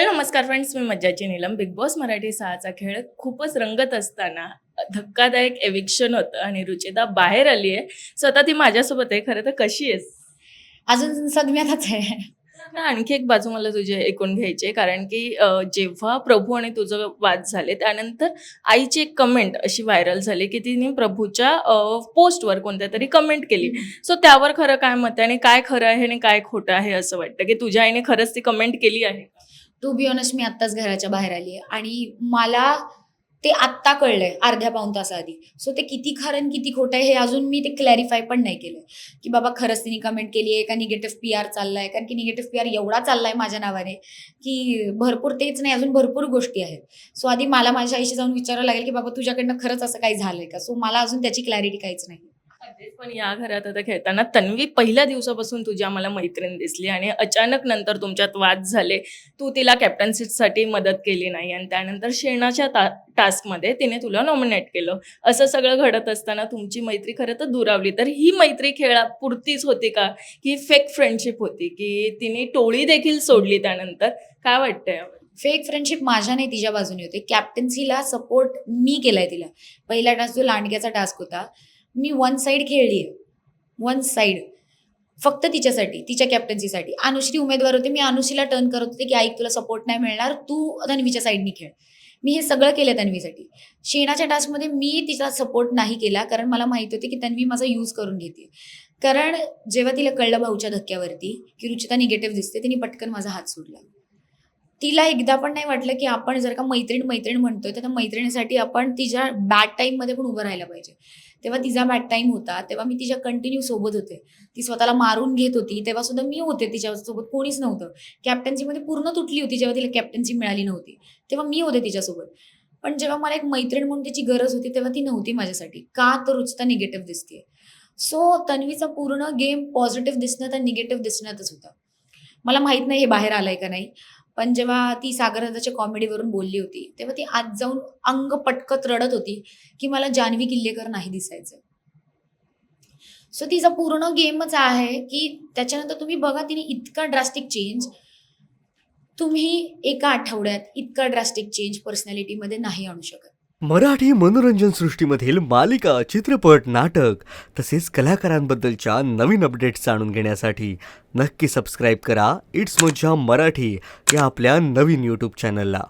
Hello नमस्कार friends, मी मज्जाची Neelam. Big boss Marathi 6चा खेळ खूपच रंगत असताना धक्कादायक एविक्शन होतं आणि रुचिता बाहेर आली आहे. स्वतः ती माझ्यासोबत आहे. खरं तर कशी आहेस? अजून सदम्यातच आहे. ना आणखी एक बाजू मला तुझी ऐकून घ्यायची आहे, कारण की जेव्हा प्रभू आणि तुझं वाद झाले त्यानंतर आईची एक कमेंट अशी व्हायरल झाली, की तिने प्रभूच्या पोस्टवर कोणत्यातरी कमेंट केली. सो त्यावर खरं काय मत आहे आणि काय खरं आहे आणि काय खोटं आहे असं वाटतं, की तुझ्या आईने खरंच ती कमेंट केली आहे? टू बी ऑनेस्ट मी आत्ताच घराच्या बाहेर आली आहे आणि मला ते आत्ता कळलंय अर्ध्या पाऊण तासाआधी. सो ते किती खरं आणि किती खोटं आहे हे अजून मी ते क्लॅरिफाय पण नाही केलंय, की बाबा खरंच तिने कमेंट केली आहे का निगेटिव्ह पी-आर चाललाय. कारण की निगेटिव्ह पी-आर एवढा चाललाय माझ्या नावाने, की भरपूर तेच नाही अजून भरपूर गोष्टी आहेत. सो आधी मला माझ्या आईशी जाऊन विचारावं लागेल, की बाबा तुझ्याकडनं खरंच असं काही झालंय का? सो मला अजून त्याची क्लॅरिटी काहीच नाही. अगदीच. पण या घरात आता खेळताना तन्वी पहिल्या दिवसापासून तुझी आम्हाला मैत्रीण दिसली आणि अचानक नंतर तुमच्यात वाद झाले. तू तिला कॅप्टन्सीसाठी मदत केली नाही आणि त्यानंतर शेणाच्या टास्कमध्ये तिने तुला नॉमिनेट केलं. असं सगळं घडत असताना तुमची मैत्री खरं तर दुरावली. तर ही मैत्री खेळापुरतीच होती का? ही फेक फ्रेंडशिप होती, की तिने टोळी देखील सोडली त्यानंतर? काय वाटतंय यावर? फेक फ्रेंडशिप माझ्या नाही तिच्या बाजूने होते. कॅप्टन्सीला सपोर्ट मी केलाय तिला. पहिला टास्क जो लांडग्याचा टास्क होता, मी वन साइड खेळली आहे. One side. फक्त तिच्यासाठी, तिच्या कॅप्टन्सीसाठी. अनुश्री उमेदवार होते. मी अनुश्रीला टर्न करत होते, की "ऐक तुला सपोर्ट नाही मिळणार. तू तन्वीच्या साइडनी खेळ." मी हे सगळं केलं तन्वीसाठी. शेणाच्या टास्कमध्ये मी तिचा सपोर्ट नाही केला, कारण मला माहिती होते, की तन्वी माझा यूज करून घेते. कारण जेव्हा तिला कळलं भाऊच्या धक्क्यावरती, की रुचिता निगेटिव्ह दिसते, तिने पटकन माझा हात सोडला. तिला एकदा पण नाही वाटलं, की आपण जर का मैत्रीण म्हणतोय, तर त्या मैत्रिणीसाठी आपण तिच्या बॅड टाईममध्ये पण उभं राहायला पाहिजे. तेव्हा तिचा बॅड टाईम होता, तेव्हा मी तिच्या कंटिन्यू सोबत होते. ती स्वतःला मारून घेत होती, तेव्हा सुद्धा मी होते तिच्यासोबत, कोणीच नव्हतं. कॅप्टन्सीमध्ये पूर्ण तुटली होती, जेव्हा तिला कॅप्टन्सी मिळाली नव्हती, तेव्हा मी होते तिच्यासोबत. पण जेव्हा मला एक मैत्रीण म्हणून तिची गरज होती, तेव्हा ती नव्हती माझ्यासाठी. का? तर रुचिता निगेटिव्ह दिसतीये. सो तन्वीचा पूर्ण गेम पॉझिटिव्ह दिसण्यात आणि निगेटिव्ह दिसण्यातच होता. मला माहीत नाही हे बाहेर आलंय का नाही. पण जेव्हा ती सागरदादाच्या कॉमेडीवरून बोलली होती, तेव्हा ती आत जाऊन अंग पटकत रडत होती, की मला जान्हवी किल्लेकर नाही दिसायचं. सो तिचा पूर्ण गेमच आहे, की त्याच्यानंतर तुम्ही बघा तिने इतका ड्रास्टिक चेंज तुम्ही एका आठवड्यात इतका ड्रास्टिक चेंज पर्सनॅलिटीमध्ये नाही आणू शकत. मराठी मनोरंजन सृष्टीमधील मालिका, चित्रपट, नाटक तसेच कलाकारांबद्दलच्या नवीन अपडेट्स जाणून घेण्यासाठी नक्की सबस्क्राईब करा इट्स मज्जा मराठी या आपल्या नवीन यूट्यूब चॅनलला.